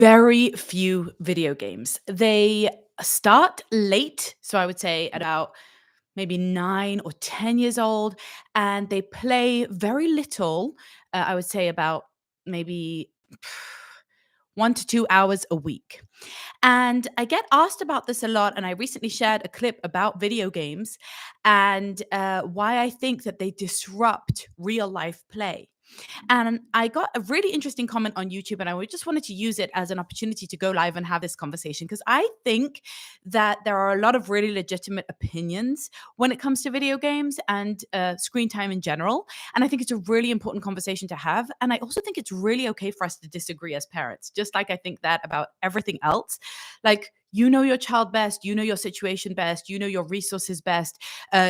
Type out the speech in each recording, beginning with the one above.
Very few video games. They start late, so I would say at about maybe 9 or 10 years old, and they play very little. I would say about maybe 1 to 2 hours a week. And I get asked about this a lot, and I recently shared a clip about video games and why I think that they disrupt real life play. And I got a really interesting comment on YouTube, and just wanted to use it as an opportunity to go live and have this conversation because I think that there are a lot of really legitimate opinions when it comes to video games and screen time in general. And I think it's a really important conversation to have. And I also think it's really okay for us to disagree as parents, just like I think that about everything else. Like, you know your child best, you know your situation best, you know your resources best.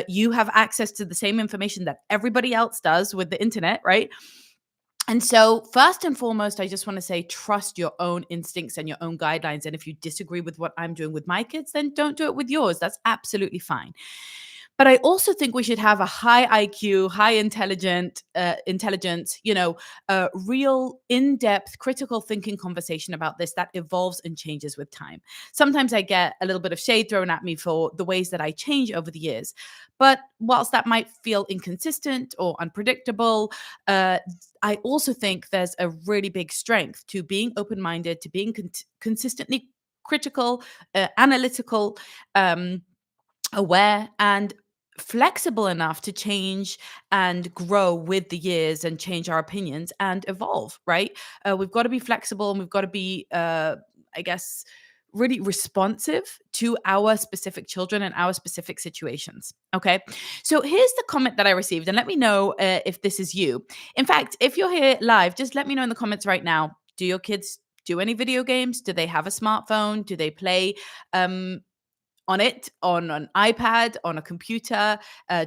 You have access to the same information that everybody else does with the internet, right? And so, first and foremost, I just want to say trust your own instincts and your own guidelines. And if you disagree with what I'm doing with my kids, then don't do it with yours. That's absolutely fine. But I also think we should have a high IQ, high intelligence, real in-depth critical thinking conversation about this that evolves and changes with time. Sometimes I get a little bit of shade thrown at me for the ways that I change over the years. But whilst that might feel inconsistent or unpredictable, I also think there's a really big strength to being open-minded, to being consistently critical, analytical, aware, and flexible enough to change and grow with the years and change our opinions and evolve, right? We've got to be flexible, and we've got to be, I guess, really responsive to our specific children and our specific situations. Okay. So here's the comment that I received, and let me know if this is you. In fact, if you're here live, just let me know in the comments right now. Do your kids do any video games? Do they have a smartphone? Do they play on it, on an iPad, on a computer?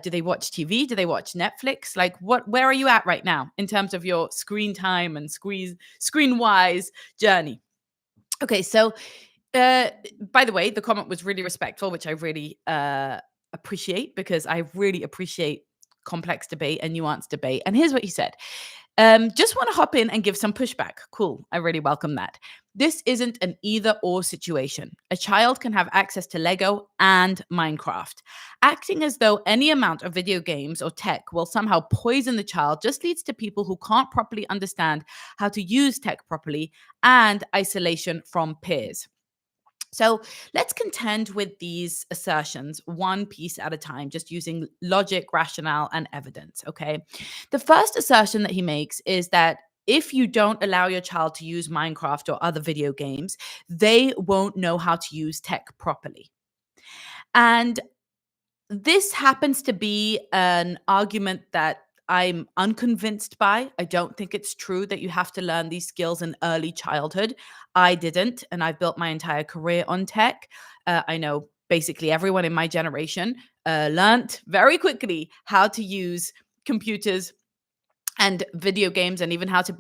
Do they watch TV? Do they watch Netflix? Like, where are you at right now in terms of your screen time and screen wise journey? Okay, so by the way, the comment was really respectful, which I really appreciate, because I really appreciate complex debate and nuanced debate. And here's what he said. Just want to hop in and give some pushback. Cool. I really welcome that. This isn't an either or situation. A child can have access to Lego and Minecraft. Acting as though any amount of video games or tech will somehow poison the child just leads to people who can't properly understand how to use tech properly and isolation from peers. So let's contend with these assertions one piece at a time, just using logic, rationale, and evidence. Okay. The first assertion that he makes is that if you don't allow your child to use Minecraft or other video games, they won't know how to use tech properly. And this happens to be an argument that I'm unconvinced by. I don't think it's true that you have to learn these skills in early childhood. I didn't, and I've built my entire career on tech. I know basically everyone in my generation learned very quickly how to use computers and video games, and even how to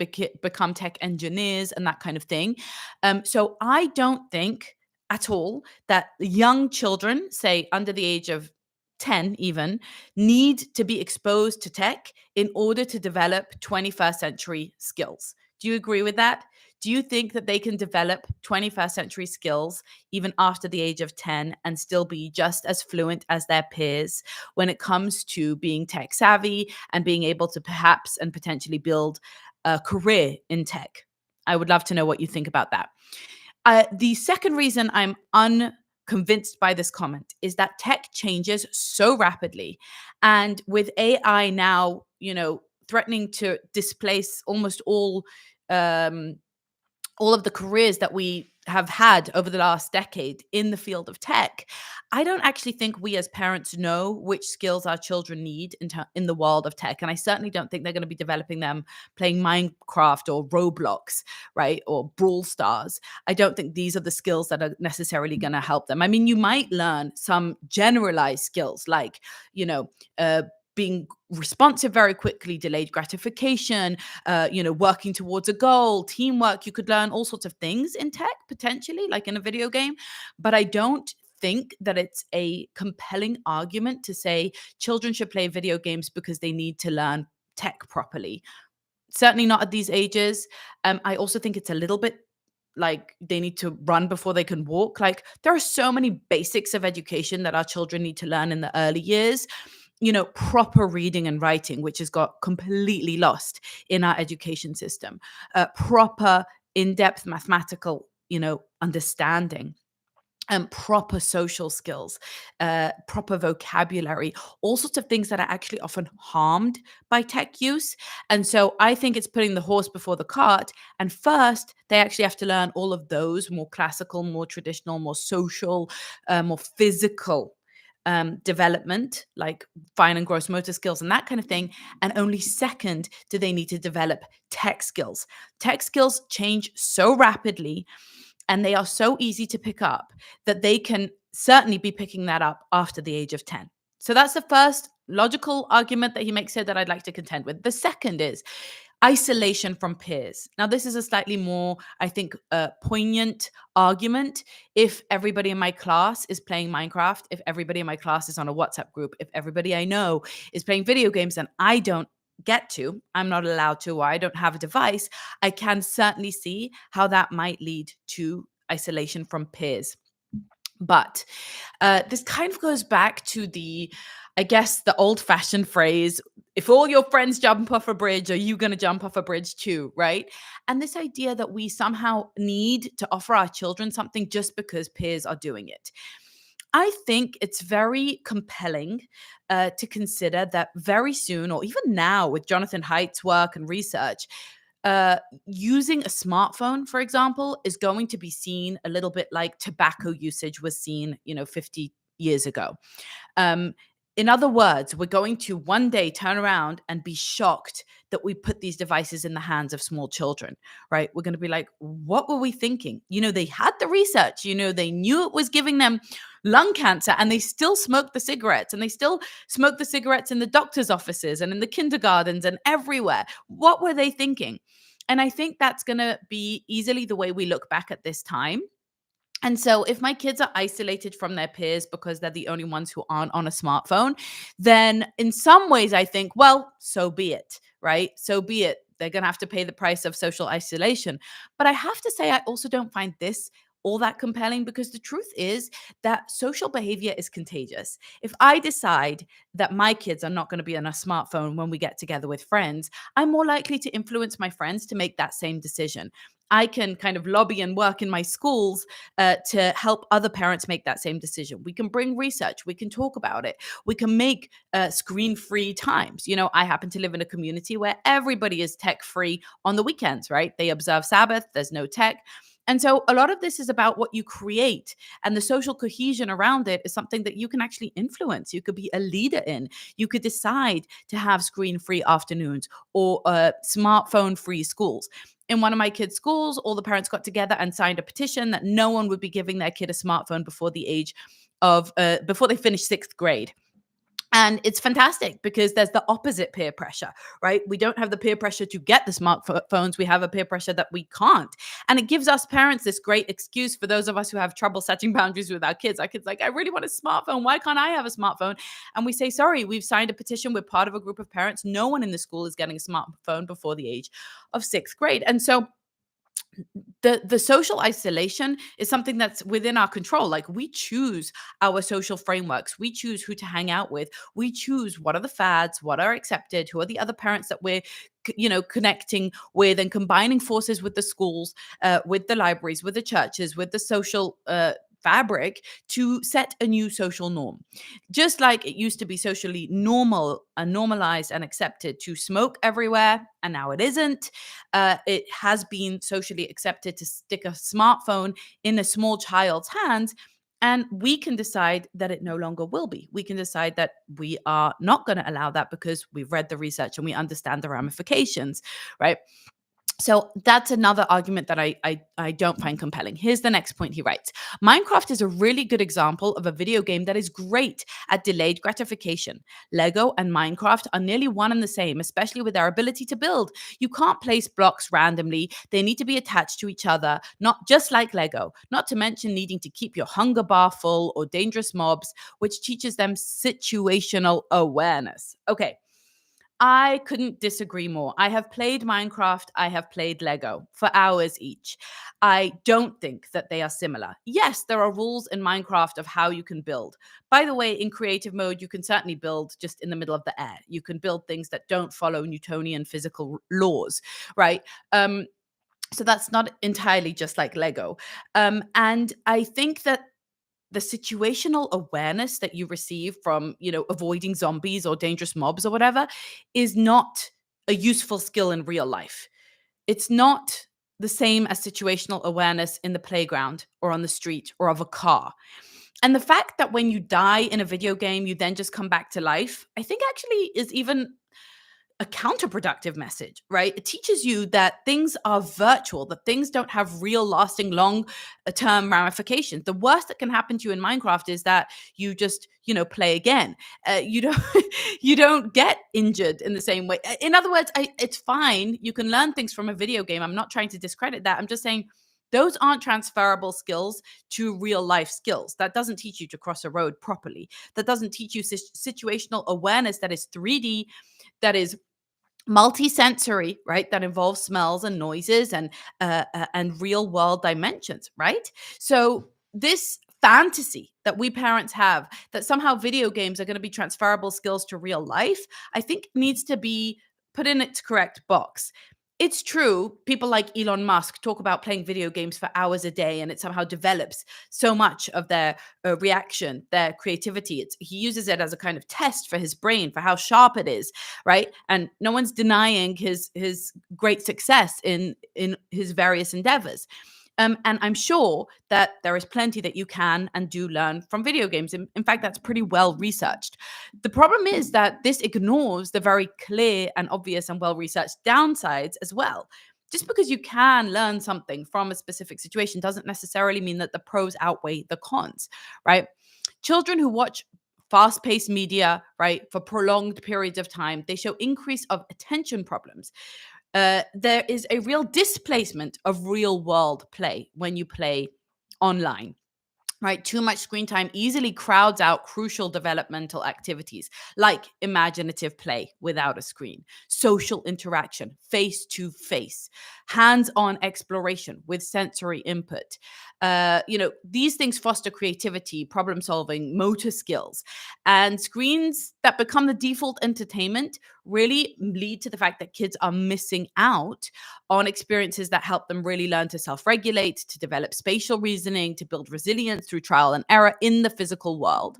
become tech engineers and that kind of thing. So I don't think at all that young children, say under the age of 10 even, need to be exposed to tech in order to develop 21st century skills. Do you agree with that? Do you think that they can develop 21st century skills even after the age of 10 and still be just as fluent as their peers when it comes to being tech savvy and being able to perhaps and potentially build a career in tech? I would love to know what you think about that. The second reason I'm unconvinced by this comment is that tech changes so rapidly. And with AI now, threatening to displace almost all of the careers that we have had over the last decade in the field of tech, I don't actually think we as parents know which skills our children need in the world of tech. And I certainly don't think they're going to be developing them playing Minecraft or Roblox, right? Or Brawl Stars. I don't think these are the skills that are necessarily going to help them. I mean, you might learn some generalized skills like, being responsive very quickly, delayed gratification, working towards a goal, teamwork. You could learn all sorts of things in tech, potentially, like in a video game. But I don't think that it's a compelling argument to say children should play video games because they need to learn tech properly. Certainly not at these ages. I also think it's a little bit like they need to run before they can walk. Like there are so many basics of education that our children need to learn in the early years. Proper reading and writing, which has got completely lost in our education system. Proper in-depth mathematical, understanding, and proper social skills, proper vocabulary, all sorts of things that are actually often harmed by tech use. And so I think it's putting the horse before the cart. And first, they actually have to learn all of those more classical, more traditional, more social, more physical development, like fine and gross motor skills and that kind of thing. And only second do they need to develop tech skills. Tech skills change so rapidly and they are so easy to pick up that they can certainly be picking that up after the age of 10. So that's the first logical argument that he makes here that I'd like to contend with. The second is isolation from peers. Now, this is a slightly more, I think, poignant argument. If everybody in my class is playing Minecraft, if everybody in my class is on a WhatsApp group, if everybody I know is playing video games and I don't get to, I'm not allowed to, or I don't have a device, I can certainly see how that might lead to isolation from peers. But this kind of goes back to I guess, the old fashioned phrase, if all your friends jump off a bridge, are you going to jump off a bridge too? Right. And this idea that we somehow need to offer our children something just because peers are doing it. I think it's very compelling to consider that very soon, or even now with Jonathan Haidt's work and research, using a smartphone, for example, is going to be seen a little bit like tobacco usage was seen, 50 years ago. Um, in other words, we're going to one day turn around and be shocked that we put these devices in the hands of small children, right? We're going to be like, what were we thinking? They had the research, they knew it was giving them lung cancer and they still smoked the cigarettes, and they still smoked the cigarettes in the doctor's offices and in the kindergartens and everywhere. What were they thinking? And I think that's going to be easily the way we look back at this time. And so if my kids are isolated from their peers because they're the only ones who aren't on a smartphone, then in some ways I think, well, so be it, right? So be it. They're going to have to pay the price of social isolation. But I have to say, I also don't find this all that compelling, because the truth is that social behavior is contagious. If I decide that my kids are not going to be on a smartphone when we get together with friends, I'm more likely to influence my friends to make that same decision. I can kind of lobby and work in my schools to help other parents make that same decision. We can bring research. We can talk about it. We can make screen-free times. I happen to live in a community where everybody is tech-free on the weekends, right? They observe Sabbath. There's no tech. And so a lot of this is about what you create, and the social cohesion around it is something that you can actually influence. You could be a leader in. You could decide to have screen-free afternoons or smartphone-free schools. In one of my kids' schools, all the parents got together and signed a petition that no one would be giving their kid a smartphone before they finish sixth grade. And it's fantastic because there's the opposite peer pressure, right? We don't have the peer pressure to get the smartphones. We have a peer pressure that we can't. And it gives us parents this great excuse for those of us who have trouble setting boundaries with our kids. Our kids like, I really want a smartphone. Why can't I have a smartphone? And we say, sorry, we've signed a petition. We're part of a group of parents. No one in the school is getting a smartphone before the age of sixth grade. And so the social isolation is something that's within our control. Like, we choose our social frameworks, we choose who to hang out with, we choose what are the fads, what are accepted, who are the other parents that we're connecting with, and combining forces with the schools, with the libraries, with the churches, with the social fabric to set a new social norm. Just like it used to be socially normal and normalized and accepted to smoke everywhere, and now it isn't. It has been socially accepted to stick a smartphone in a small child's hands. And we can decide that it no longer will be. We can decide that we are not going to allow that because we've read the research and we understand the ramifications, right? So that's another argument that I don't find compelling. Here's the next point he writes. Minecraft is a really good example of a video game that is great at delayed gratification. Lego and Minecraft are nearly one and the same, especially with their ability to build. You can't place blocks randomly. They need to be attached to each other, not just like Lego, not to mention needing to keep your hunger bar full or dangerous mobs, which teaches them situational awareness. Okay. I couldn't disagree more. I have played Minecraft, I have played Lego for hours each. I don't think that they are similar. Yes, there are rules in Minecraft of how you can build. By the way, in creative mode, you can certainly build just in the middle of the air. You can build things that don't follow Newtonian physical laws, right? Um, so that's not entirely just like Lego. And I think that the situational awareness that you receive from, avoiding zombies or dangerous mobs or whatever is not a useful skill in real life. It's not the same as situational awareness in the playground or on the street or of a car. And the fact that when you die in a video game, you then just come back to life, I think actually is even a counterproductive message, right? It teaches you that things are virtual, that things don't have real, lasting, long term ramifications. The worst that can happen to you in Minecraft is that you just, play again. You don't, you don't get injured in the same way. In other words, it's fine. You can learn things from a video game. I'm not trying to discredit that. I'm just saying those aren't transferable skills to real life skills. That doesn't teach you to cross a road properly. That doesn't teach you situational awareness that is 3D, that is multisensory, right? That involves smells and noises and real world dimensions, right? So this fantasy that we parents have that somehow video games are going to be transferable skills to real life, I think needs to be put in its correct box. It's true, people like Elon Musk talk about playing video games for hours a day, and it somehow develops so much of their reaction, their creativity. He uses it as a kind of test for his brain, for how sharp it is, right? And no one's denying his great success in his various endeavors. And I'm sure that there is plenty that you can and do learn from video games. In fact, that's pretty well researched. The problem is that this ignores the very clear and obvious and well researched downsides as well. Just because you can learn something from a specific situation doesn't necessarily mean that the pros outweigh the cons, right? Children who watch fast paced media, right, for prolonged periods of time, they show increase of attention problems. There is a real displacement of real world play when you play online, right? Too much screen time easily crowds out crucial developmental activities like imaginative play without a screen, social interaction, face to face, hands on exploration with sensory input. These things foster creativity, problem solving, motor skills. And screens that become the default entertainment really lead to the fact that kids are missing out on experiences that help them really learn to self-regulate, to develop spatial reasoning, to build resilience through trial and error in the physical world.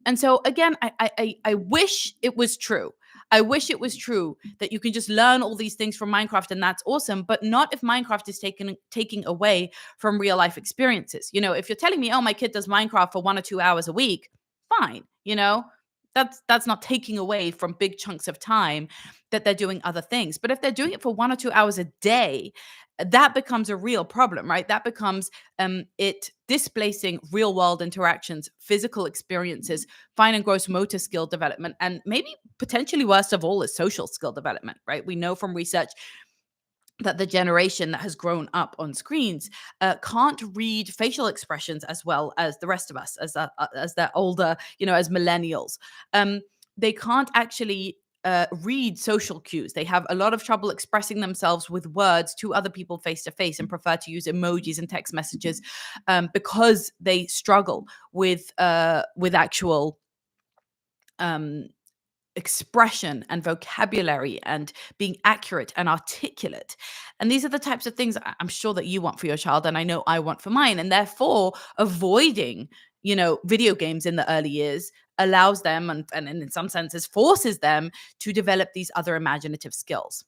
And so again, I wish it was true. I wish it was true that you can just learn all these things from Minecraft and that's awesome, but not if Minecraft is taking away from real life experiences. If you're telling me, oh, my kid does Minecraft for 1 or 2 hours a week, fine. That's not taking away from big chunks of time that they're doing other things. But if they're doing it for 1 or 2 hours a day, that becomes a real problem, right? That becomes it displacing real world interactions, physical experiences, fine and gross motor skill development, and maybe potentially worst of all is social skill development, right? We know from research that the generation that has grown up on screens can't read facial expressions as well as the rest of us, as they're older, as millennials. They can't actually read social cues. They have a lot of trouble expressing themselves with words to other people face to face and prefer to use emojis and text messages because they struggle with actual um, expression and vocabulary and being accurate and articulate. And these are the types of things I'm sure that you want for your child, and I know I want for mine. And therefore, avoiding, video games in the early years allows them and in some senses forces them to develop these other imaginative skills.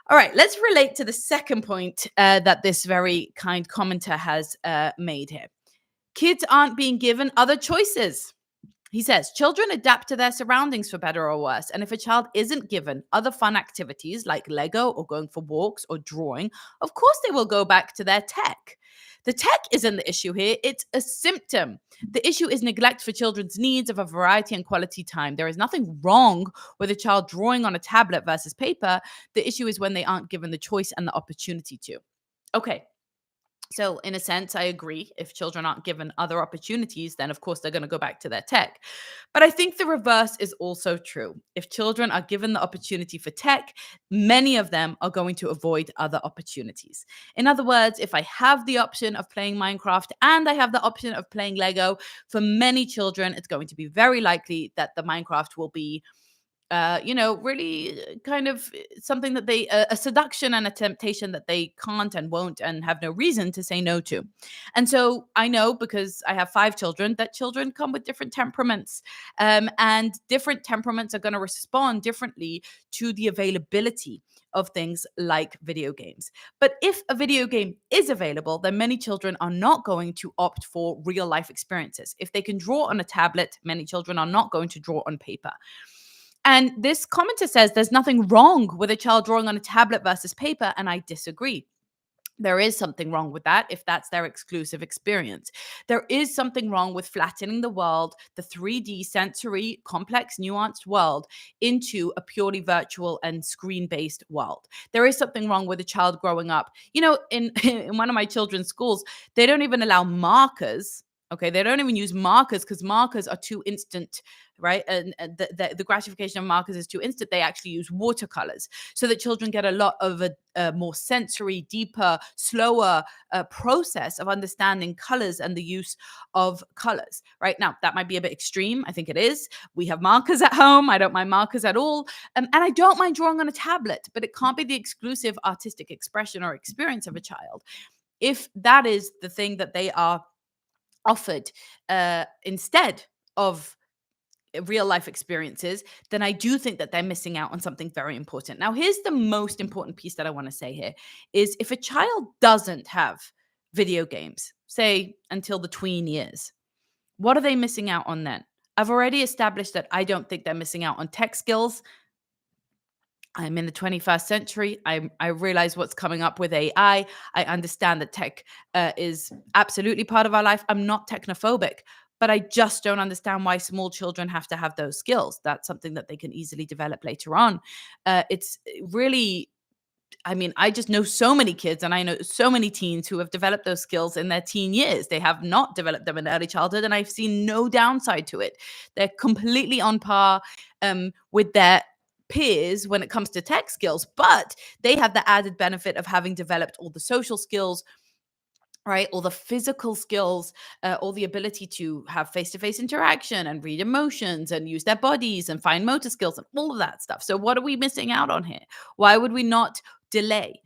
All right, let's relate to the second point that this very kind commenter has made here. Kids aren't being given other choices. He says, children adapt to their surroundings for better or worse. And if a child isn't given other fun activities like Lego or going for walks or drawing, of course they will go back to their tech. The tech isn't the issue here, it's a symptom. The issue is neglect for children's needs of a variety and quality time. There is nothing wrong with a child drawing on a tablet versus paper. The issue is when they aren't given the choice and the opportunity to. Okay. So, in a sense, I agree. If children aren't given other opportunities, then of course they're going to go back to their tech. But I think the reverse is also true. If children are given the opportunity for tech, many of them are going to avoid other opportunities. In other words, if I have the option of playing Minecraft and I have the option of playing Lego, for many children, it's going to be very likely that the Minecraft will be really kind of something that a seduction and a temptation that they can't and won't and have no reason to say no to. And so I know, because I have 5 children, that children come with different temperaments, and different temperaments are going to respond differently to the availability of things like video games. But if a video game is available, then many children are not going to opt for real life experiences. If they can draw on a tablet, many children are not going to draw on paper. And this commenter says there's nothing wrong with a child drawing on a tablet versus paper, and I disagree. There is something wrong with that if that's their exclusive experience. There is something wrong with flattening the world, the 3D, sensory, complex, nuanced world, into a purely virtual and screen based world. There is something wrong with a child growing up. In one of my children's schools, they don't even allow markers. Okay, they don't even use markers because markers are too instant, right? And the gratification of markers is too instant. They actually use watercolors so that children get a lot of a more sensory, deeper, slower process of understanding colors and the use of colors. Right now, that might be a bit extreme. I think it is. We have markers at home. I don't mind markers at all, and I don't mind drawing on a tablet. But it can't be the exclusive artistic expression or experience of a child. If that is the thing that they are offered instead of real life experiences, then I do think that they're missing out on something very important. Now, here's the most important piece that I want to say here is if a child doesn't have video games, say until the tween years, what are they missing out on then? I've already established that I don't think they're missing out on tech skills. I'm in the 21st century. I realize what's coming up with AI. I understand that tech is absolutely part of our life. I'm not technophobic, but I just don't understand why small children have to have those skills. That's something that they can easily develop later on. It's really, I mean, I just know so many kids and I know so many teens who have developed those skills in their teen years. They have not developed them in early childhood, and I've seen no downside to it. They're completely on par with their peers when it comes to tech skills, but they have the added benefit of having developed all the social skills, right? All the physical skills, all the ability to have face to face interaction and read emotions and use their bodies and fine motor skills and all of that stuff. So, what are we missing out on here? Why would we not delay?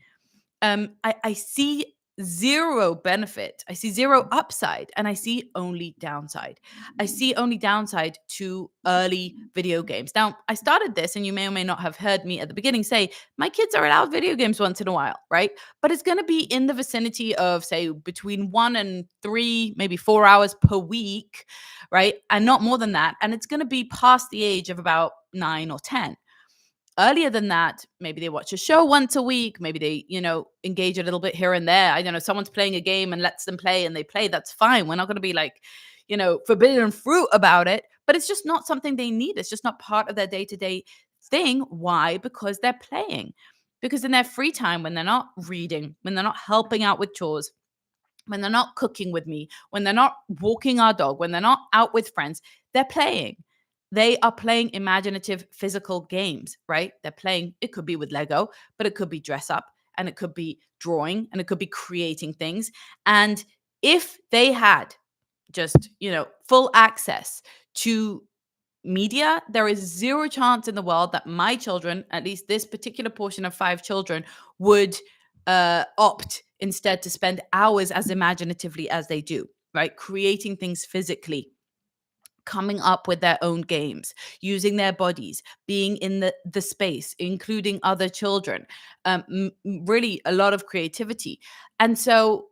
I see zero benefit. I see zero upside, and I see only downside. I see only downside to early video games. Now, I started this, and you may or may not have heard me at the beginning say, my kids are allowed video games once in a while, right? But it's going to be in the vicinity of, say, between 1 and 3, maybe 4 hours per week, right? And not more than that. And it's going to be past the age of about 9 or 10. Earlier than that, maybe they watch a show once a week, maybe they, engage a little bit here and there. I don't know, someone's playing a game and lets them play and they play, that's fine. We're not going to be like, forbidden fruit about it, but it's just not something they need. It's just not part of their day-to-day thing. Why? Because they're playing. Because in their free time, when they're not reading, when they're not helping out with chores, when they're not cooking with me, when they're not walking our dog, when they're not out with friends, they're playing. They are playing imaginative physical games, right? They're playing, it could be with Lego, but it could be dress up and it could be drawing and it could be creating things. And if they had just, full access to media, there is zero chance in the world that my children, at least this particular portion of 5 children, would opt instead to spend hours as imaginatively as they do, right? Creating things physically, coming up with their own games, using their bodies, being in the space, including other children, really a lot of creativity. And so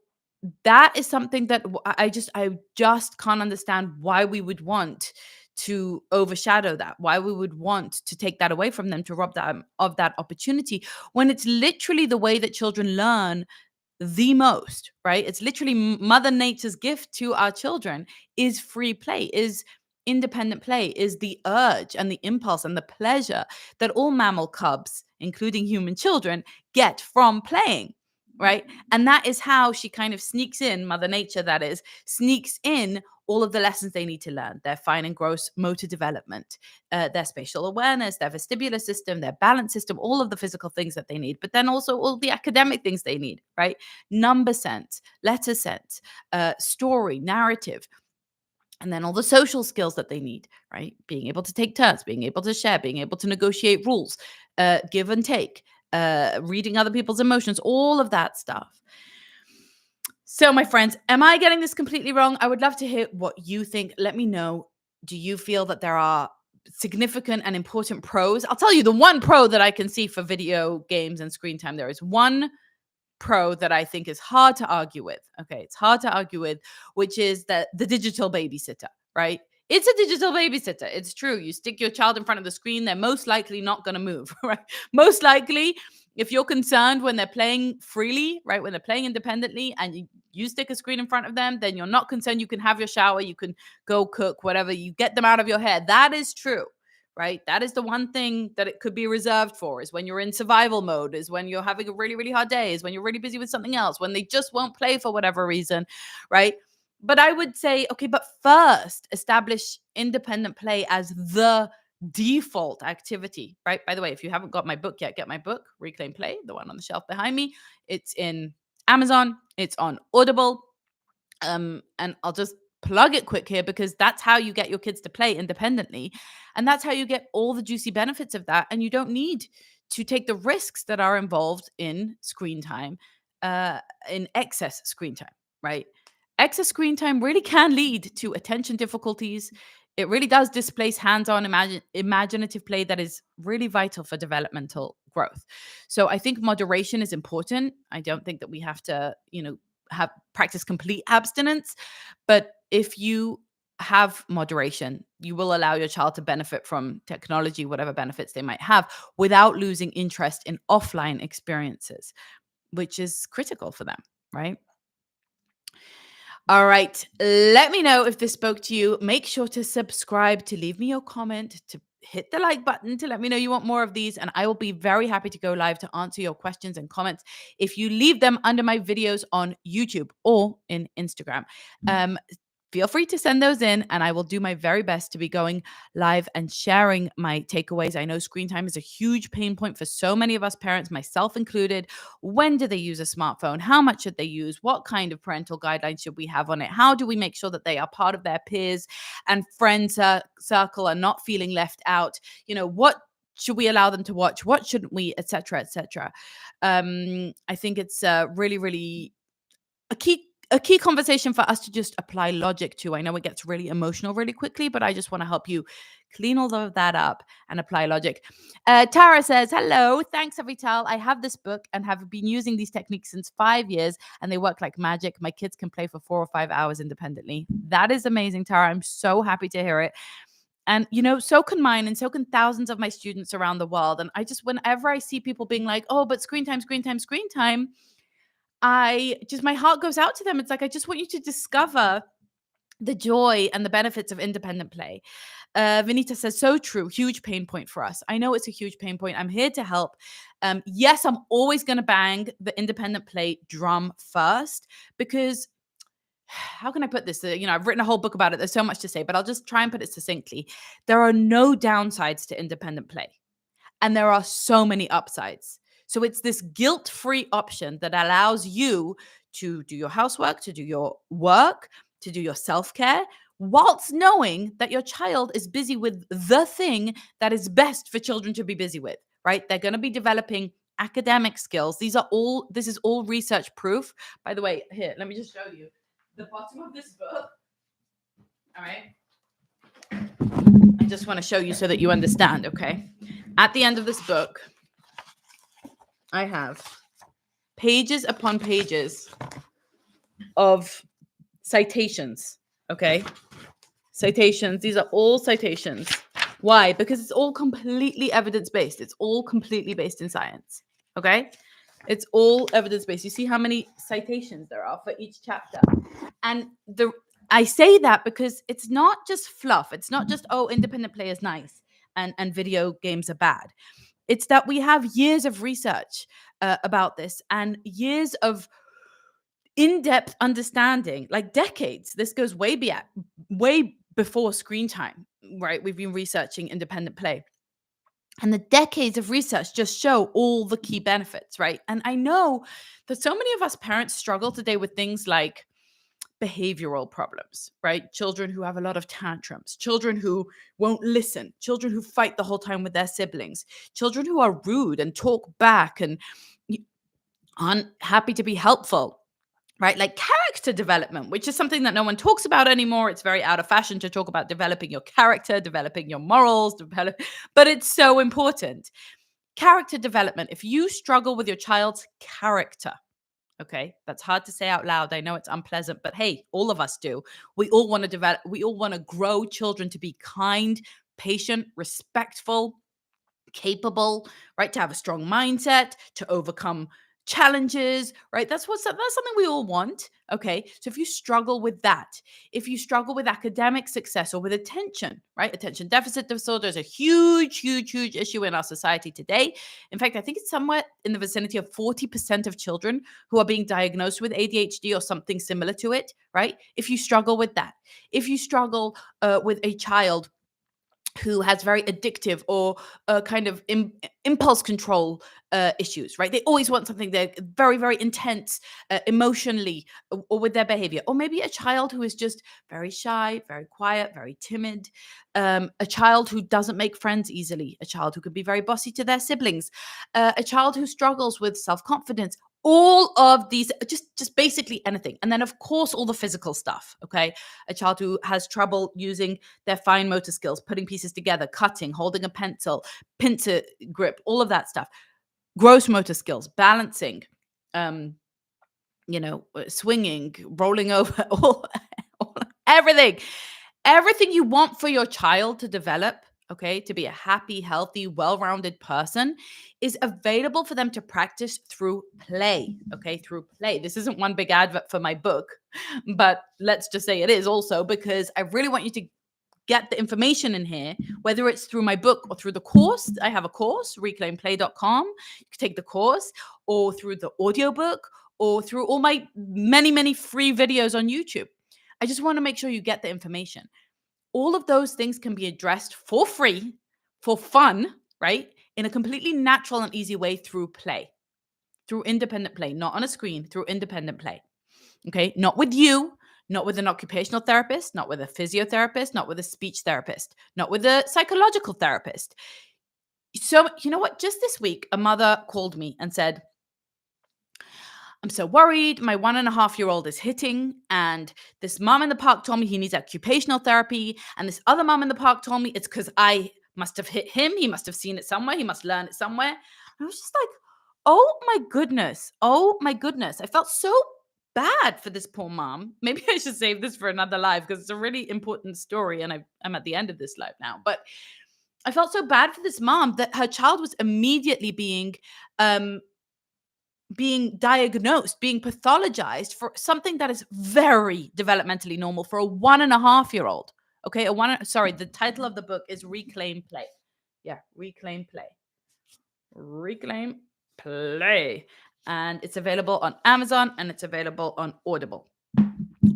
that is something that I just can't understand why we would want to overshadow that, why we would want to take that away from them, to rob them of that opportunity, when it's literally the way that children learn the most, right? It's literally Mother Nature's gift to our children is free play, is independent play, is the urge and the impulse and the pleasure that all mammal cubs, including human children, get from playing. right? And that is how she kind of sneaks in, Mother Nature, that is, sneaks in all of the lessons they need to learn: their fine and gross motor development, their spatial awareness, their vestibular system, their balance system, all of the physical things that they need, but then also all the academic things they need, right? Number sense, letter sense, story, narrative, and then all the social skills that they need, right? Being able to take turns, being able to share, being able to negotiate rules, give and take, reading other people's emotions, all of that stuff. So, my friends, am I getting this completely wrong? I would love to hear what you think. Let me know. Do you feel that there are significant and important pros? I'll tell you the one pro that I can see for video games and screen time. There is one pro that I think is hard to argue with. Okay, it's hard to argue with, which is that the digital babysitter, right? It's a digital babysitter. It's true. You stick your child in front of the screen, they're most likely not going to move, right? Most likely, if you're concerned when they're playing freely, right, when they're playing independently, and you stick a screen in front of them, then you're not concerned. You can have your shower, you can go cook, whatever. You get them out of your head. That is true. Right? That is the one thing that it could be reserved for, is when you're in survival mode, is when you're having a really, really hard day, is when you're really busy with something else, when they just won't play for whatever reason, right? But I would say, okay, but first establish independent play as the default activity, right? By the way, if you haven't got my book yet, get my book, Reclaim Play, the one on the shelf behind me. It's in Amazon, it's on Audible. And I'll just plug it quick here, because that's how you get your kids to play independently. And that's how you get all the juicy benefits of that. And you don't need to take the risks that are involved in screen time, in excess screen time, right? Excess screen time really can lead to attention difficulties. It really does displace hands-on imaginative play that is really vital for developmental growth. So I think moderation is important. I don't think that we have to, have practice complete abstinence, but if you have moderation, you will allow your child to benefit from technology, whatever benefits they might have, without losing interest in offline experiences, which is critical for them, right? All right. Let me know if this spoke to you. Make sure to subscribe, to leave me your comment, to hit the like button to let me know you want more of these. And I will be very happy to go live to answer your questions and comments if you leave them under my videos on YouTube or in Instagram. Feel free to send those in, and I will do my very best to be going live and sharing my takeaways. I know screen time is a huge pain point for so many of us parents, myself included. When do they use a smartphone? How much should they use? What kind of parental guidelines should we have on it? How do we make sure that they are part of their peers and friends circle and not feeling left out? What should we allow them to watch? What shouldn't we, et cetera, et cetera. I think it's really, really a key conversation for us to just apply logic to. I know it gets really emotional really quickly, but I just want to help you clean all of that up and apply logic. Tara says, hello, thanks, Avital. I have this book and have been using these techniques since 5 years, and they work like magic. My kids can play for 4 or 5 hours independently. That is amazing, Tara. I'm so happy to hear it. And, so can mine, and so can thousands of my students around the world. And whenever I see people being like, oh, but screen time, my heart goes out to them. It's like, I just want you to discover the joy and the benefits of independent play. Vinita says, so true. Huge pain point for us. I know it's a huge pain point. I'm here to help. Yes, I'm always going to bang the independent play drum first, because how can I put this? I've written a whole book about it. There's so much to say, but I'll just try and put it succinctly. There are no downsides to independent play, and there are so many upsides. So it's this guilt-free option that allows you to do your housework, to do your work, to do your self-care, whilst knowing that your child is busy with the thing that is best for children to be busy with, right? They're going to be developing academic skills. This is all research proof. By the way, here, let me just show you the bottom of this book. All right. I just want to show you so that you understand, okay? At the end of this book, I have pages upon pages of citations, okay? Citations. These are all citations. Why? Because it's all completely evidence-based. It's all completely based in science, okay? It's all evidence-based. You see how many citations there are for each chapter. And I say that because it's not just fluff. It's not just, oh, independent play is nice and video games are bad. It's that we have years of research about this and years of in-depth understanding, like decades. This goes way before screen time, right? We've been researching independent play. And the decades of research just show all the key benefits, right? And I know that so many of us parents struggle today with things like behavioral problems, right? Children who have a lot of tantrums, children who won't listen, children who fight the whole time with their siblings, children who are rude and talk back and aren't happy to be helpful, right? Like character development, which is something that no one talks about anymore. It's very out of fashion to talk about developing your character, developing your morals, but it's so important. Character development. If you struggle with your child's character, okay, that's hard to say out loud. I know it's unpleasant, but hey, all of us do. We all want to develop, we all want to grow children to be kind, patient, respectful, capable, right? To have a strong mindset, to overcome challenges, right? That's something we all want. Okay. So if you struggle with that, if you struggle with academic success or with attention, right? Attention deficit disorder is a huge issue in our society today. In fact, I think it's somewhere in the vicinity of 40% of children who are being diagnosed with ADHD or something similar to it, right? If you struggle with that, if you struggle with a child who has very addictive or kind of impulse control issues, right? They always want something. They're very intense emotionally or with their behavior. Or maybe a child who is just very shy, very quiet, very timid. A child who doesn't make friends easily. A child who could be very bossy to their siblings. A child who struggles with self-confidence. All of these, just basically anything. And then, of course, all the physical stuff, okay? A child who has trouble using their fine motor skills, putting pieces together, cutting, holding a pencil, pincer grip, all of that stuff. Gross motor skills, balancing, um, swinging, rolling over, everything. Everything you want for your child to develop, okay, to be a happy, healthy, well-rounded person is available for them to practice through play, okay, through play. This isn't one big advert for my book, but let's just say it is also because I really want you to get the information in here, whether it's through my book or through the course. I have a course, reclaimplay.com. You can take the course or through the audiobook or through all my many free videos on YouTube. I just want to make sure you get the information. All of those things can be addressed for free, for fun, right? In a completely natural and easy way through play, through independent play, not on a screen, through independent play. Okay. Not with you, not with an occupational therapist, not with a physiotherapist, not with a speech therapist, not with a psychological therapist. So, you know what? Just this week, a mother called me and said, I'm so worried. My 1.5-year-old is hitting, and this mom in the park told me he needs occupational therapy. And this other mom in the park told me it's because I must have hit him. He must have seen it somewhere. He must learn it somewhere. I was just like, oh my goodness. Oh my goodness. I felt so bad for this poor mom. Maybe I should save this for another live because it's a really important story. And I'm at the end of this live now. But I felt so bad for this mom that her child was immediately um, being diagnosed, being pathologized for something that is very developmentally normal for a 1.5-year-old. Okay, the title of the book is Reclaim Play. Yeah, Reclaim Play. Reclaim Play. And it's available on Amazon and it's available on Audible.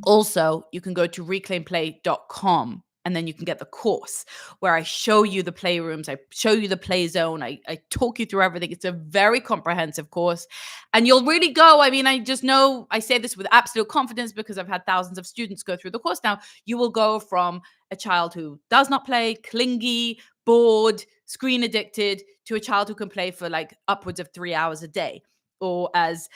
Also, you can go to reclaimplay.com and then you can get the course where I show you the playrooms, I show you the play zone, I talk you through everything. It's a very comprehensive course and you'll really go. I mean, I just know I say this with absolute confidence because I've had thousands of students go through the course now. You will go from a child who does not play, clingy, bored, screen addicted, to a child who can play for like upwards of 3 hours a day. Or as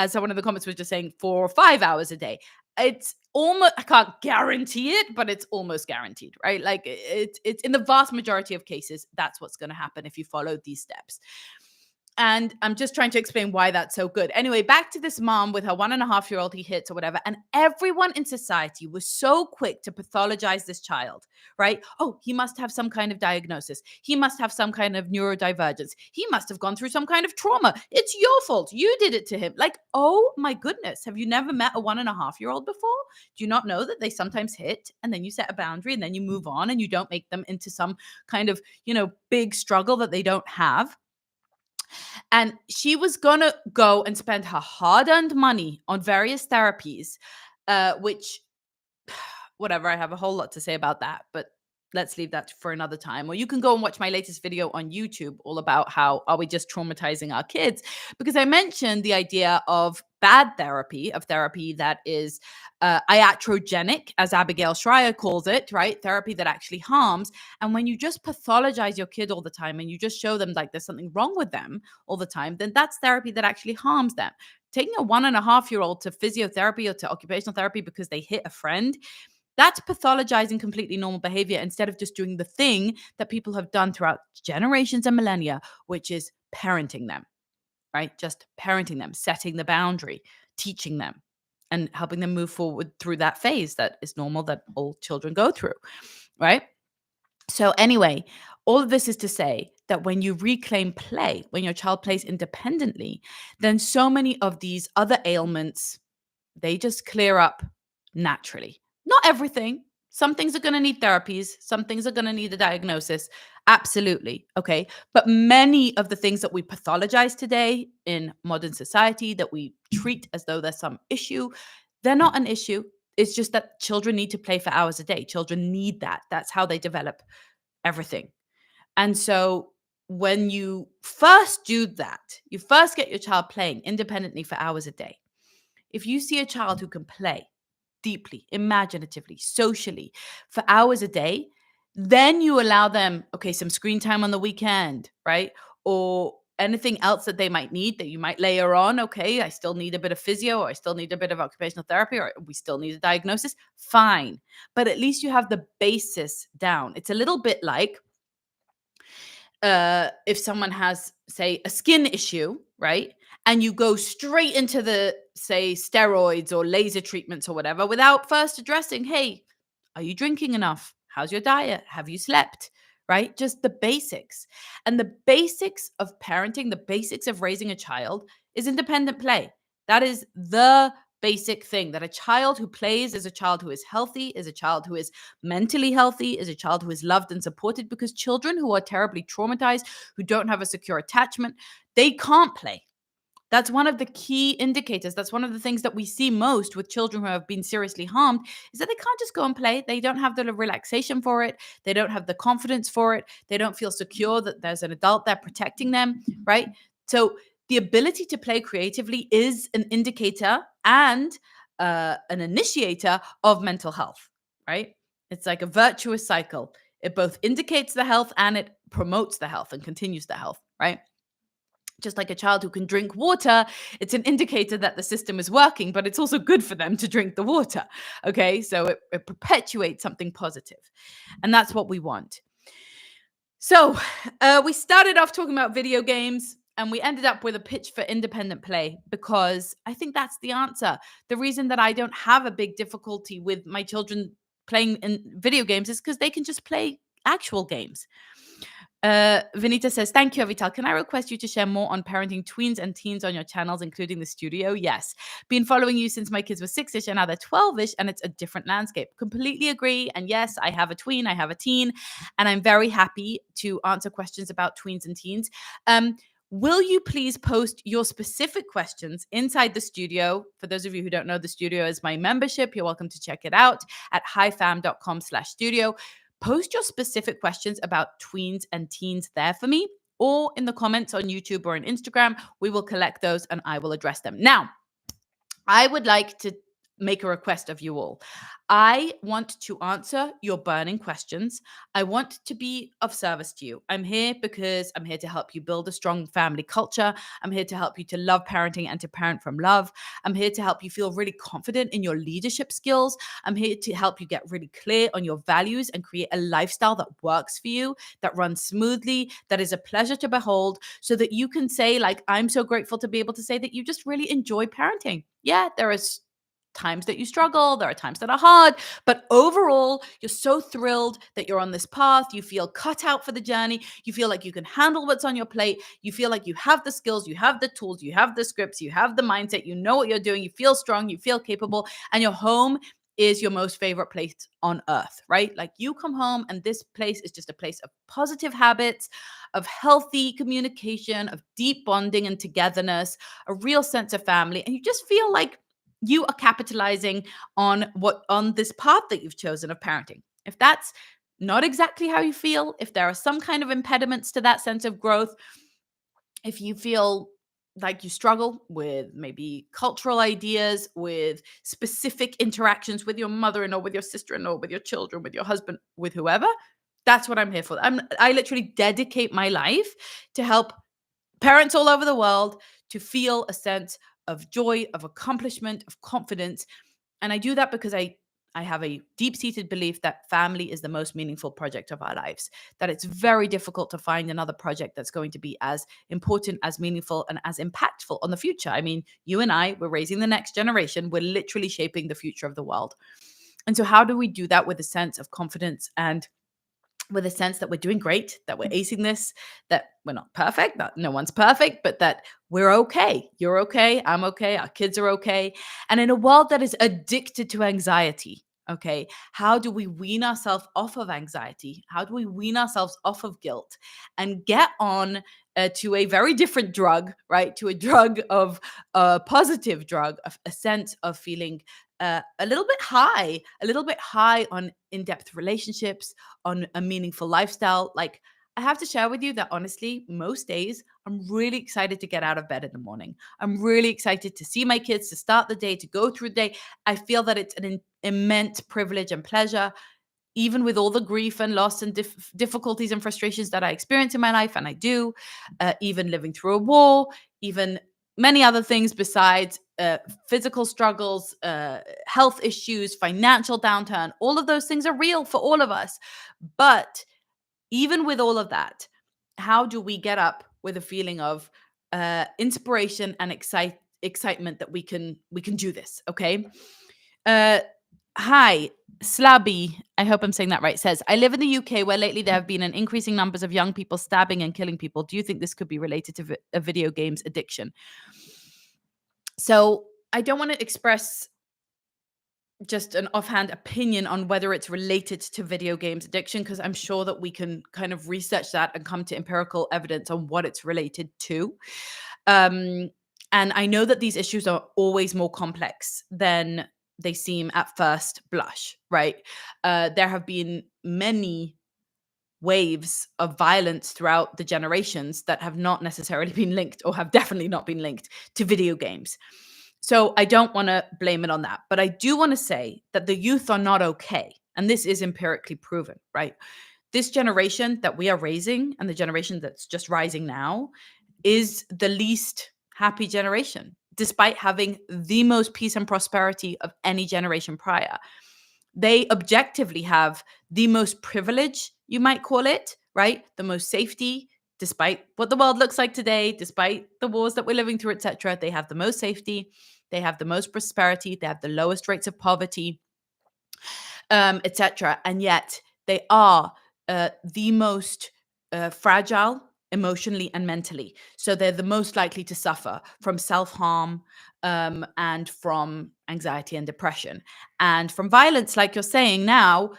someone in the comments was just saying, 4 or 5 hours a day. It's almost, I can't guarantee it, but it's almost guaranteed, right? Like it's in the vast majority of cases, that's what's going to happen if you follow these steps. And I'm just trying to explain why that's so good. Anyway, back to this mom with her 1.5-year-old he hits or whatever. And everyone in society was so quick to pathologize this child, right? Oh, he must have some kind of diagnosis. He must have some kind of neurodivergence. He must have gone through some kind of trauma. It's your fault. You did it to him. Like, oh my goodness. Have you never met a 1.5-year-old before? Do you not know that they sometimes hit and then you set a boundary and then you move on and you don't make them into some kind of, big struggle that they don't have? And she was going to go and spend her hard earned money on various therapies, which whatever, I have a whole lot to say about that, but let's leave that for another time. Or you can go and watch my latest video on YouTube all about how are we just traumatizing our kids, because I mentioned the idea of bad therapy, of therapy that is iatrogenic, as Abigail Schreier calls it, right? Therapy that actually harms. And when you just pathologize your kid all the time and you just show them like there's something wrong with them all the time, then that's therapy that actually harms them. Taking a 1.5-year-old to physiotherapy or to occupational therapy because they hit a friend, that's pathologizing completely normal behavior instead of just doing the thing that people have done throughout generations and millennia, which is parenting them, right? Just parenting them, setting the boundary, teaching them, and helping them move forward through that phase that is normal that all children go through, right? So, anyway, all of this is to say that when you reclaim play, when your child plays independently, then so many of these other ailments, they just clear up naturally. Not everything. Some things are going to need therapies. Some things are going to need a diagnosis. Absolutely. Okay. But many of the things that we pathologize today in modern society, that we treat as though there's some issue, they're not an issue. It's just that children need to play for hours a day. Children need that. That's how they develop everything. And so when you first do that, you first get your child playing independently for hours a day. If you see a child who can play deeply, imaginatively, socially for hours a day, then you allow them, okay, some screen time on the weekend, right? Or anything else that they might need that you might layer on. Okay, I still need a bit of physio, or I still need a bit of occupational therapy, or we still need a diagnosis. Fine. But at least you have the basis down. It's a little bit like if someone has, say, a skin issue, right? And you go straight into the, say, steroids or laser treatments or whatever without first addressing, hey, are you drinking enough? How's your diet? Have you slept? Right? Just the basics. And the basics of parenting, the basics of raising a child is independent play. That is the basic thing, that a child who plays is a child who is healthy, is a child who is mentally healthy, is a child who is loved and supported, because children who are terribly traumatized, who don't have a secure attachment, they can't play. That's one of the key indicators. That's one of the things that we see most with children who have been seriously harmed, is that they can't just go and play. They don't have the relaxation for it. They don't have the confidence for it. They don't feel secure that there's an adult there protecting them, right? So the ability to play creatively is an indicator and an initiator of mental health, right? It's like a virtuous cycle. It both indicates the health and it promotes the health and continues the health, right? Just like a child who can drink water, it's an indicator that the system is working, but it's also good for them to drink the water. Okay, so it perpetuates something positive. And that's what we want. So we started off talking about video games, and we ended up with a pitch for independent play, because I think that's the answer. The reason that I don't have a big difficulty with my children playing in video games is because they can just play actual games. Vanita says, thank you, Avital. Can I request you to share more on parenting tweens and teens on your channels, including the studio? Yes. Been following you since my kids were 6-ish and now they're 12-ish, and it's a different landscape. Completely agree. And yes, I have a tween, I have a teen, and I'm very happy to answer questions about tweens and teens. Will you please post your specific questions inside the studio? For those of you who don't know, the studio is my membership. You're welcome to check it out at highfam.com/studio. Post your specific questions about tweens and teens there for me, or in the comments on YouTube or on Instagram. We will collect those and I will address them. Now, I would like to make a request of you all. I want to answer your burning questions. I want to be of service to you. I'm here because I'm here to help you build a strong family culture. I'm here to help you to love parenting and to parent from love. I'm here to help you feel really confident in your leadership skills. I'm here to help you get really clear on your values and create a lifestyle that works for you, that runs smoothly, that is a pleasure to behold, so that you can say, like, I'm so grateful to be able to say that you just really enjoy parenting. Yeah, there is times that you struggle, there are times that are hard, but overall, you're so thrilled that you're on this path. You feel cut out for the journey. You feel like you can handle what's on your plate. You feel like you have the skills, you have the tools, you have the scripts, you have the mindset, you know what you're doing, you feel strong, you feel capable, and you're home is your most favorite place on earth, right? Like you come home and this place is just a place of positive habits, of healthy communication, of deep bonding and togetherness, a real sense of family. And you just feel like you are capitalizing on this path that you've chosen of parenting. If that's not exactly how you feel, if there are some kind of impediments to that sense of growth, if you feel like you struggle with maybe cultural ideas, with specific interactions with your mother-in-law, with your sister-in-law, with your children, with your husband, with whoever, that's what I'm here for. I literally dedicate my life to help parents all over the world to feel a sense of joy, of accomplishment, of confidence. And I do that because I have a deep-seated belief that family is the most meaningful project of our lives, that it's very difficult to find another project that's going to be as important, as meaningful, and as impactful on the future. I mean, you and I, we're raising the next generation. We're literally shaping the future of the world. And so how do we do that with a sense of confidence and with a sense that we're doing great, that we're acing this, that we're not perfect, that no one's perfect, but that we're okay. You're okay. I'm okay. Our kids are okay. And in a world that is addicted to anxiety, okay, how do we wean ourselves off of anxiety? How do we wean ourselves off of guilt and get on to a very different drug, right? To a drug of a positive drug, a sense of feeling a little bit high on in-depth relationships, on a meaningful lifestyle. Like, I have to share with you that honestly, most days I'm really excited to get out of bed in the morning. I'm really excited to see my kids, to start the day, to go through the day. I feel that it's an immense privilege and pleasure, even with all the grief and loss and difficulties and frustrations that I experience in my life, and I do, even living through a war, even many other things besides physical struggles, health issues, financial downturn. All of those things are real for all of us. But even with all of that, how do we get up with a feeling of inspiration and excitement that we can do this? Okay. Uh, Hi, Slabby. I hope I'm saying that right. Says, I live in the UK where lately there have been an increasing numbers of young people stabbing and killing people. Do you think this could be related to a video games addiction? So I don't want to express just an offhand opinion on whether it's related to video games addiction, because I'm sure that we can kind of research that and come to empirical evidence on what it's related to. Um, and I know that these issues are always more complex than they seem at first blush, right? There have been many waves of violence throughout the generations that have not necessarily been linked, or have definitely not been linked, to video games. So I don't want to blame it on that. But I do want to say that the youth are not okay. And this is empirically proven, right? This generation that we are raising and the generation that's just rising now is the least happy generation, despite having the most peace and prosperity of any generation prior. They objectively have the most privilege, you might call it, right? The most safety, despite what the world looks like today, despite the wars that we're living through, etc. They have the most safety, they have the most prosperity, they have the lowest rates of poverty, etc. And yet they are the most fragile emotionally and mentally. So they're the most likely to suffer from self-harm, and from anxiety and depression, and from violence, like you're saying now.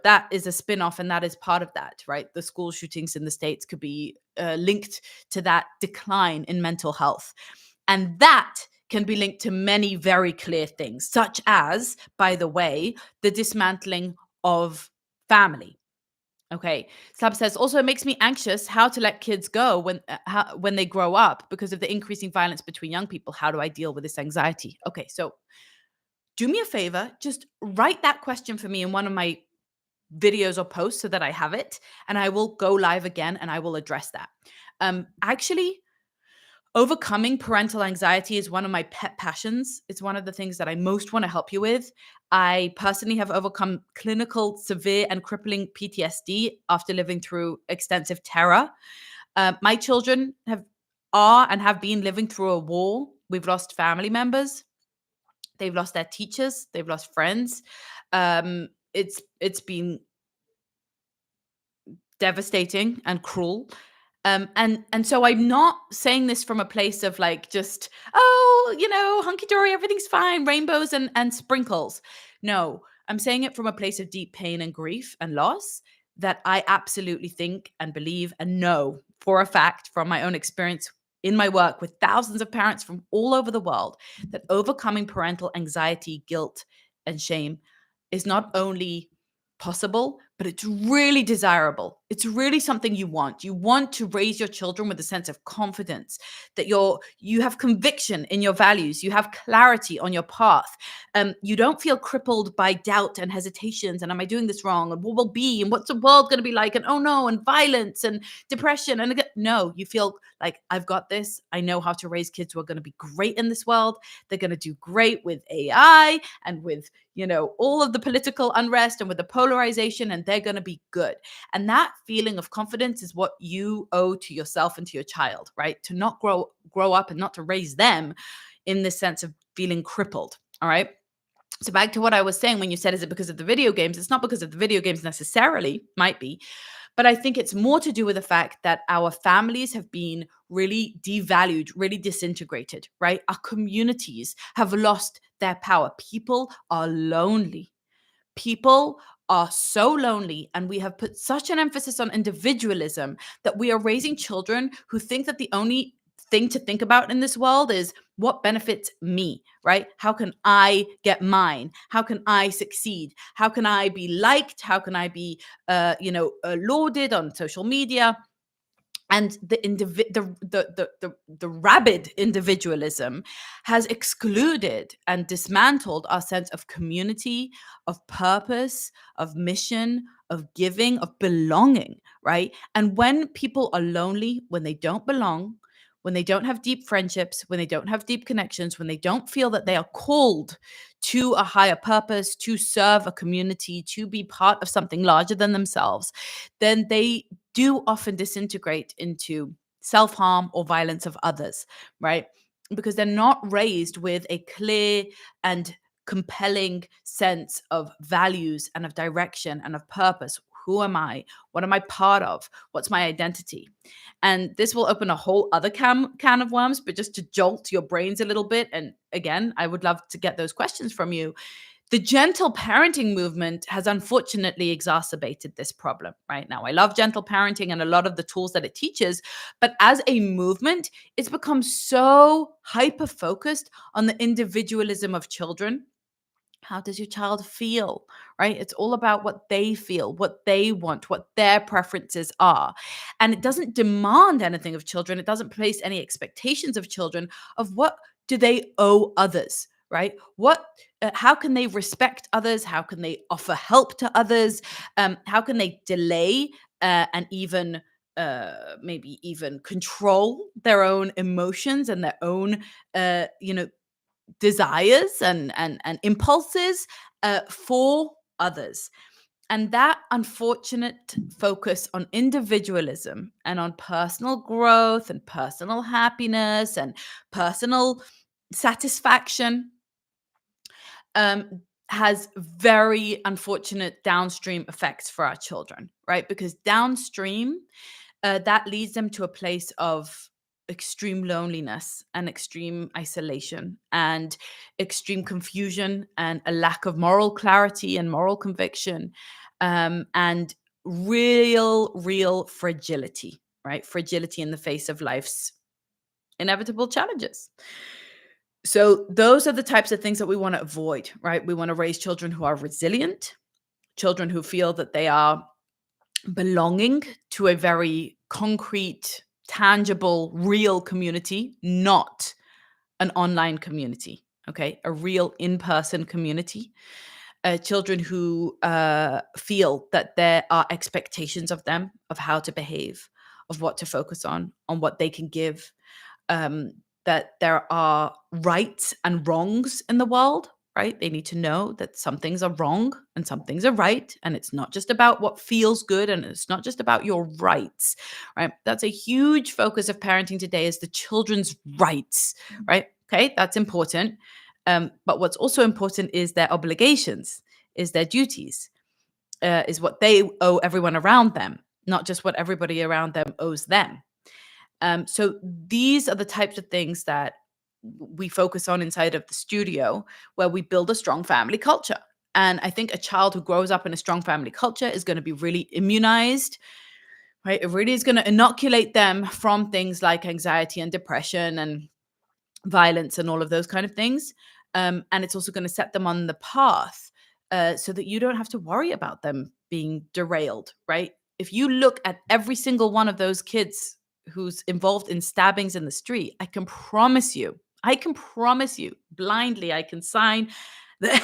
That is a spin-off, and that is part of that, right? The school shootings in the States could be linked to that decline in mental health. And that can be linked to many very clear things, such as, by the way, the dismantling of family. Okay. Slab says, also, it makes me anxious how to let kids go when they grow up because of the increasing violence between young people. How do I deal with this anxiety? Okay. So do me a favor, just write that question for me in one of my videos or posts so that I have it, and I will go live again and I will address that. Actually, overcoming parental anxiety is one of my pet passions. It's one of the things that I most want to help you with. I personally have overcome clinical, severe, and crippling PTSD after living through extensive terror. My children are and have been living through a war. We've lost family members. They've lost their teachers. They've lost friends. It's been devastating and cruel. And so I'm not saying this from a place of like just, oh, hunky dory, everything's fine, rainbows and sprinkles. No, I'm saying it from a place of deep pain and grief and loss, that I absolutely think and believe and know for a fact from my own experience in my work with thousands of parents from all over the world, that overcoming parental anxiety, guilt, and shame is not only possible, but it's really desirable. It's really something you want. You want to raise your children with a sense of confidence, that you have conviction in your values, you have clarity on your path. You don't feel crippled by doubt and hesitations, and am I doing this wrong, and what will be, and what's the world going to be like, and oh no, and violence and depression. And again, no, you feel like, I've got this. I know how to raise kids who are going to be great in this world. They're going to do great with AI and with, all of the political unrest and with the polarization, and they're going to be good. And that feeling of confidence is what you owe to yourself and to your child, right? To not grow up and not to raise them in this sense of feeling crippled. All right. So back to what I was saying when you said, is it because of the video games? It's not because of the video games necessarily, might be, but I think it's more to do with the fact that our families have been really devalued, really disintegrated, right? Our communities have lost their power. People are lonely. People are so lonely, and we have put such an emphasis on individualism that we are raising children who think that the only thing to think about in this world is what benefits me, right? How can I get mine? How can I succeed? How can I be liked? How can I be lauded on social media? And the rabid individualism has excluded and dismantled our sense of community, of purpose, of mission, of giving, of belonging, right? And when people are lonely, when they don't belong, when they don't have deep friendships, when they don't have deep connections, when they don't feel that they are called to a higher purpose, to serve a community, to be part of something larger than themselves, then they do often disintegrate into self-harm or violence of others, right? Because they're not raised with a clear and compelling sense of values and of direction and of purpose. Who am I? What am I part of? What's my identity? And this will open a whole other can of worms, but just to jolt your brains a little bit. And again, I would love to get those questions from you. The gentle parenting movement has unfortunately exacerbated this problem right now. I love gentle parenting and a lot of the tools that it teaches, but as a movement, it's become so hyper focused on the individualism of children. How does your child feel, right? It's all about what they feel, what they want, what their preferences are. And it doesn't demand anything of children. It doesn't place any expectations of children of what do they owe others, right? How can they respect others? How can they offer help to others? How can they delay and even maybe even control their own emotions and their own, desires and impulses for others. And that unfortunate focus on individualism and on personal growth and personal happiness and personal satisfaction has very unfortunate downstream effects for our children, right? Because downstream, that leads them to a place of extreme loneliness and extreme isolation and extreme confusion and a lack of moral clarity and moral conviction, and real fragility, right? Fragility in the face of life's inevitable challenges. So those are the types of things that we want to avoid, right? We want to raise children who are resilient, children who feel that they are belonging to a very concrete, tangible, real community, not an online community, okay? A real in-person community. Children who feel that there are expectations of them, of how to behave, of what to focus on what they can give, that there are rights and wrongs in the world, right? They need to know that some things are wrong and some things are right. And it's not just about what feels good and it's not just about your rights, right? That's a huge focus of parenting today is the children's rights, right? Okay, that's important. But what's also important is their obligations, is their duties, is what they owe everyone around them, not just what everybody around them owes them. So these are the types of things that we focus on inside of the studio, where we build a strong family culture. And I think a child who grows up in a strong family culture is going to be really immunized, right? It really is going to inoculate them from things like anxiety and depression and violence and all of those kind of things. And it's also going to set them on the path so that you don't have to worry about them being derailed, right? If you look at every single one of those kids who's involved in stabbings in the street, I can promise you blindly, I can sign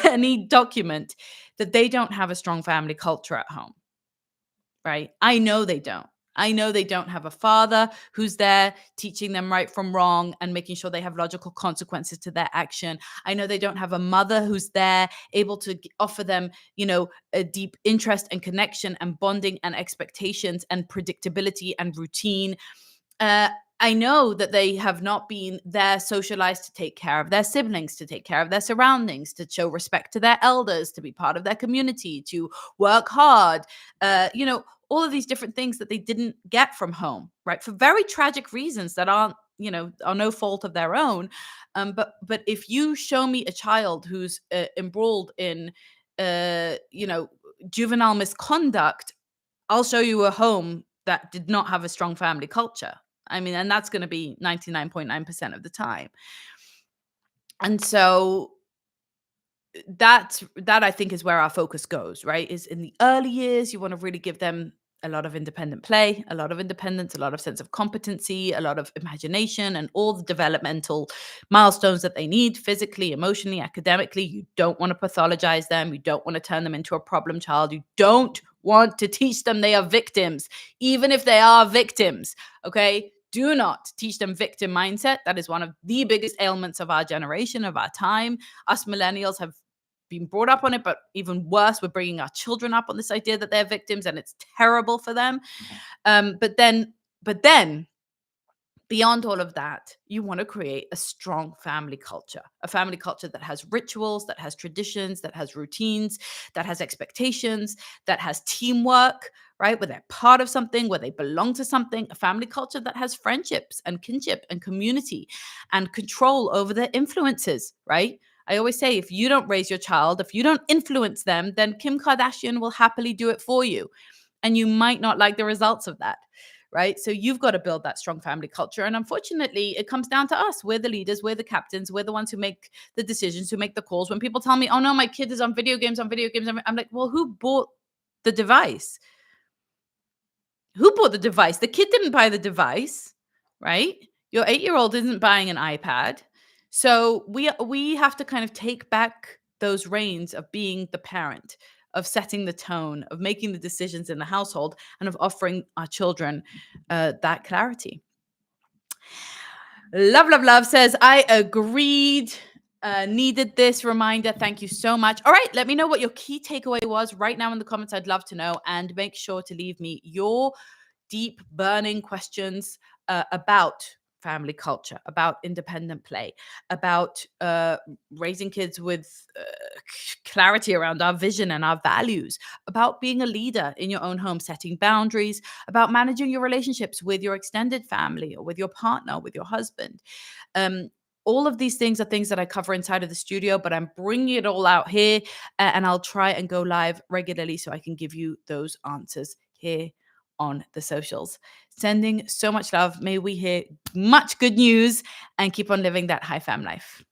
any document that they don't have a strong family culture at home, right? I know they don't. I know they don't have a father who's there teaching them right from wrong and making sure they have logical consequences to their action. I know they don't have a mother who's there able to offer them, a deep interest and connection and bonding and expectations and predictability and routine. uh, I know that they have not been there socialized to take care of their siblings, to take care of their surroundings, to show respect to their elders, to be part of their community, to work hard. All of these different things that they didn't get from home, right? For very tragic reasons that are no fault of their own. But if you show me a child who's embroiled in, juvenile misconduct, I'll show you a home that did not have a strong family culture. I mean, and that's going to be 99.9% of the time. And so that I think is where our focus goes, right? Is in the early years, you want to really give them a lot of independent play, a lot of independence, a lot of sense of competency, a lot of imagination, and all the developmental milestones that they need physically, emotionally, academically. You don't want to pathologize them. You don't want to turn them into a problem child. You don't want to teach them they are victims, even if they are victims. Okay. Do not teach them victim mindset. That is one of the biggest ailments of our generation, of our time. Us millennials have been brought up on it, but even worse, we're bringing our children up on this idea that they're victims, and it's terrible for them. But then, beyond all of that, you want to create a strong family culture that has rituals, that has traditions, that has routines, that has expectations, that has teamwork, right? Where they're part of something, where they belong to something, a family culture that has friendships and kinship and community and control over their influences, right? I always say, if you don't raise your child, if you don't influence them, then Kim Kardashian will happily do it for you. And you might not like the results of that, right? So you've got to build that strong family culture. And unfortunately, it comes down to us. We're the leaders, we're the captains, we're the ones who make the decisions, who make the calls. When people tell me, oh no, my kid is on video games, I'm like, well, who bought the device? Who bought the device? The kid didn't buy the device, right? Your 8-year-old isn't buying an iPad. So we have to kind of take back those reins of being the parent, of setting the tone, of making the decisions in the household, and of offering our children that clarity. Love says, I agreed. Needed this reminder. Thank you so much. All right, let me know what your key takeaway was right now in the comments. I'd love to know. And make sure to leave me your deep, burning questions about family culture, about independent play, about raising kids with clarity around our vision and our values, about being a leader in your own home, setting boundaries, about managing your relationships with your extended family or with your partner, with your husband. All of these things are things that I cover inside of the studio, but I'm bringing it all out here, and I'll try and go live regularly so I can give you those answers here on the socials. Sending so much love. May we hear much good news and keep on living that high fam life.